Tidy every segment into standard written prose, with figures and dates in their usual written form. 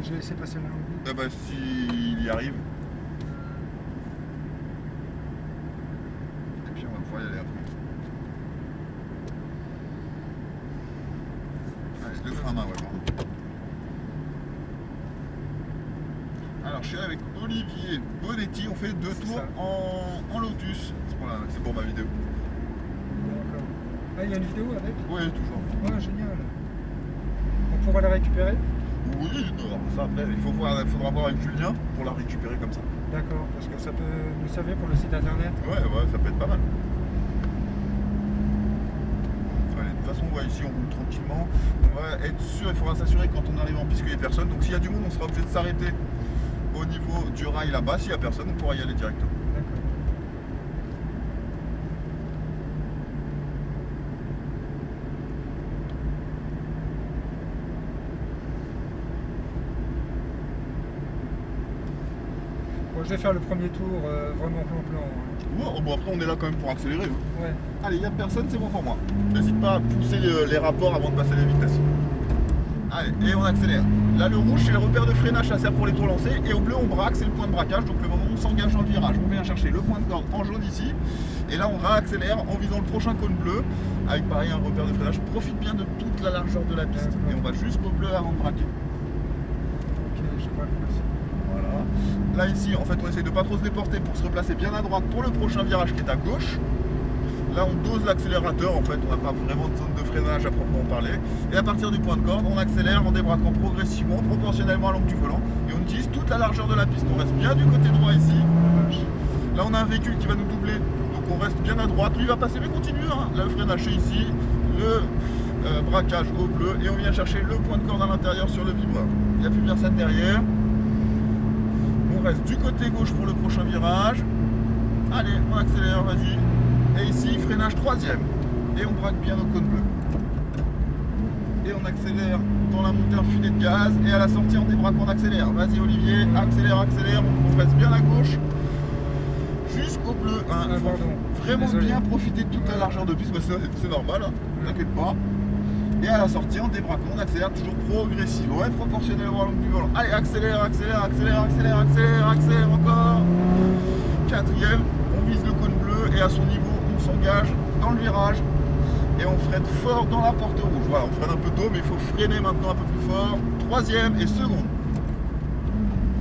J'ai laissé passer le lambeau. Ah bah s'il y arrive. Et puis on va pouvoir y aller après. Allez, le frein à main, ouais, pardon. Alors je suis avec Olivier Bonetti, on fait 2 tours en Lotus. C'est pour ma vidéo. D'accord. Ah, il y a une vidéo avec? Oui, toujours. Ah, génial. On pourra la récupérer? Oui, non, ça après, faudra voir avec Julien pour la récupérer comme ça. D'accord, parce que ça peut nous servir pour le site internet. Ouais, ça peut être pas mal. Allez, de toute façon, on va ici, on roule tranquillement. On va être sûr, il faudra s'assurer quand on arrive en piste qu'il n'y ait personne. Donc s'il y a du monde, on sera obligé de s'arrêter au niveau du rail là-bas. S'il n'y a personne, on pourra y aller directement. D'accord. Bon, je vais faire le premier tour vraiment plan-plan. Ouais, bon après on est là quand même pour accélérer. Hein. Ouais. Allez, il n'y a personne, c'est bon pour moi. N'hésite pas à pousser les rapports avant de passer les vitesses. Allez, et on accélère. Là le rouge c'est le repère de freinage, ça sert pour les tours lancés. Et au bleu on braque, c'est le point de braquage. Donc le moment où on s'engage dans le virage, on vient chercher le point de corde en jaune ici. Et là on réaccélère en visant le prochain cône bleu. Avec pareil un repère de freinage. Profite bien de toute la largeur de la piste. Et on va jusqu'au bleu avant de braquer. Ok, je vois le principe. Voilà. Là ici en fait on essaie de pas trop se déporter pour se replacer bien à droite pour le prochain virage qui est à gauche. Là on dose l'accélérateur, en fait on n'a pas vraiment de zone de freinage à proprement parler. Et à partir du point de corde on accélère en débraquant progressivement, proportionnellement à l'angle du volant. Et on utilise toute la largeur de la piste, on reste bien du côté droit ici. Là on a un véhicule qui va nous doubler, donc on reste bien à droite. Lui il va passer mais continue, hein. Là le freinage est ici, le braquage au bleu. Et on vient chercher le point de corde à l'intérieur sur le vibreur. Il n'y a plus personne derrière. On reste du côté gauche pour le prochain virage. Allez, on accélère, vas-y. Et ici, freinage 3e. Et on braque bien au cône bleu. Et on accélère dans la montée en filet de gaz. Et à la sortie, on débraque, on accélère. Vas-y Olivier, accélère, accélère. On reste bien à gauche. Jusqu'au bleu. Hein. Ah, pardon. Vraiment Désolé. bien profiter de toute la largeur de piste. Bah, c'est normal, hein. T'inquiète pas. Et à la sortie, on débraque, on accélère toujours progressivement et proportionnellement à l'angle du volant. Allez, accélère, accélère, accélère, accélère, accélère, accélère encore. 4e, on vise le cône bleu et à son niveau, on s'engage dans le virage et on freine fort dans la porte rouge. Voilà, on freine un peu tôt, mais il faut freiner maintenant un peu plus fort. 3e et seconde.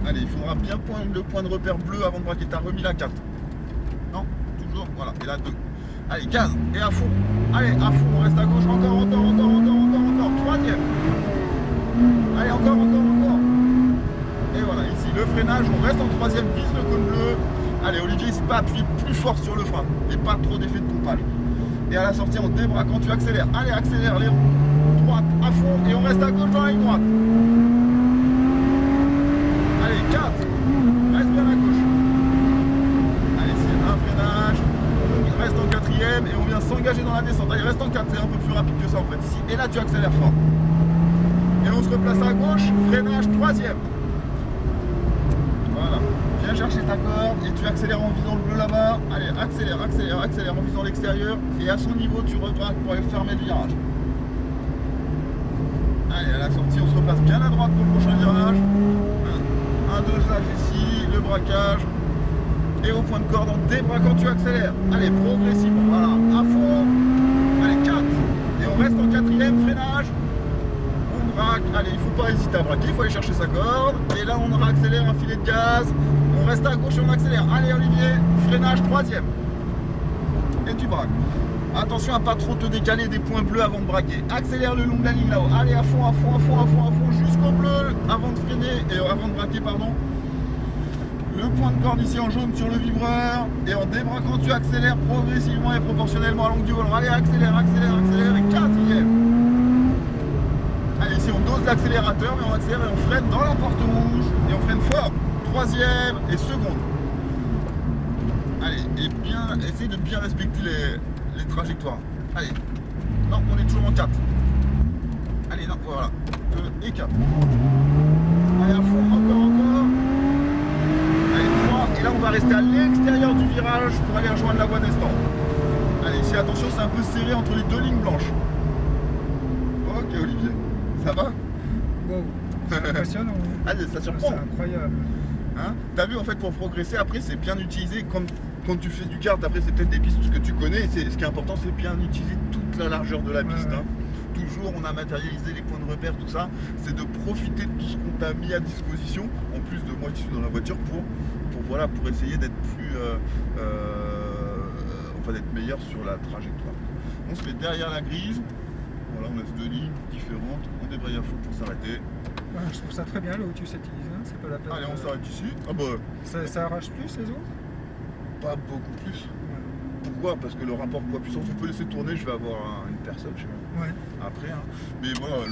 Allez, il faudra bien le point de repère bleu avant de braquer. T'as remis la 4. Non, toujours, voilà. Et là 2. Allez, gaz et à fond. Allez, à fond, on reste à gauche. Encore, encore, encore, encore, encore, encore. 3e. Allez, encore, encore, encore. Et voilà, ici le freinage, on reste en 3e, vise le cône bleu. Allez, Olivier, n'hésite pas à appuyer plus fort sur le frein. Et pas trop d'effet de pompage. Et à la sortie, on débraque quand tu accélères. Allez, accélère, les roues. Droite, à fond. Et on reste à gauche dans la ligne droite. Allez, 4. Reste bien à gauche. Allez, c'est un freinage. On reste en 4e et on vient s'engager dans la descente. Allez, reste en 4, c'est un peu plus rapide que ça en fait ici. Et là, tu accélères fort. Et on se replace à gauche, freinage 3e. Voilà. Viens chercher ta corde et tu accélères en visant le bleu là-bas. Allez, accélère, accélère, accélère en visant l'extérieur. Et à son niveau, tu rebraques pour aller fermer le virage. Allez, à la sortie, on se replace bien à droite pour le prochain virage. Un dosage ici, le braquage. Et au point de corde, on débraque quand tu accélères. Allez, progressivement, voilà, à fond. Allez, 4. Et on reste en 4e, freinage. On braque. Allez, il ne faut pas hésiter à braquer, il faut aller chercher sa corde. Et là, on réaccélère un filet de gaz. On reste à gauche et on accélère. Allez, Olivier, freinage 3e. Et tu braques. Attention à pas trop te décaler des points bleus avant de braquer. Accélère le long de la ligne là-haut. Allez, à fond, à fond, à fond, à fond, à fond, jusqu'au bleu avant de freiner et avant de braquer, pardon. Le point de corde ici en jaune sur le vibreur. Et en débraquant, tu accélères progressivement et proportionnellement à l'angle du volant. Allez, accélère, accélère, accélère. Et 4e. Allez, ici on dose l'accélérateur, mais on accélère et on freine dans la porte rouge. Et on freine fort. 3e et seconde. Allez, et bien, essaye de bien respecter les trajectoires. Allez, non, on est toujours en 4. Allez, non, voilà. 2 et 4. Allez, à fond, encore, encore. Allez, 3. Et là, on va rester à l'extérieur du virage pour aller rejoindre la voie d'estampe. Allez, ici, attention, c'est un peu serré entre les deux lignes blanches. Ok, Olivier. Ça va? Wow. C'est impressionnant. Ah, ça C'est surprend. incroyable. Hein, t'as vu, en fait, pour progresser, après, c'est bien utilisé. Comme quand tu fais du kart, après, c'est peut-être des pistes que tu connais. Ce qui est important, c'est bien utiliser toute la largeur de la piste. Ouais. Hein. Toujours, on a matérialisé les points de repère, tout ça. C'est de profiter de tout ce qu'on t'a mis à disposition, en plus de moi qui suis dans la voiture, voilà, pour essayer d'être plus, enfin, d'être meilleur sur la trajectoire. On se met derrière la grise. Voilà, on laisse deux lignes différentes. On débraye à fond pour s'arrêter. Ouais, je trouve ça très bien là où tu s'utilises. Hein. C'est pas la peine. Allez, on s'arrête ici. Ah bah, Ça arrache plus les autres? pas beaucoup plus. Ouais. Pourquoi? Parce que le rapport poids-puissance, on peut laisser tourner, je vais avoir une personne, je sais pas. Ouais. Après, hein. Mais voilà,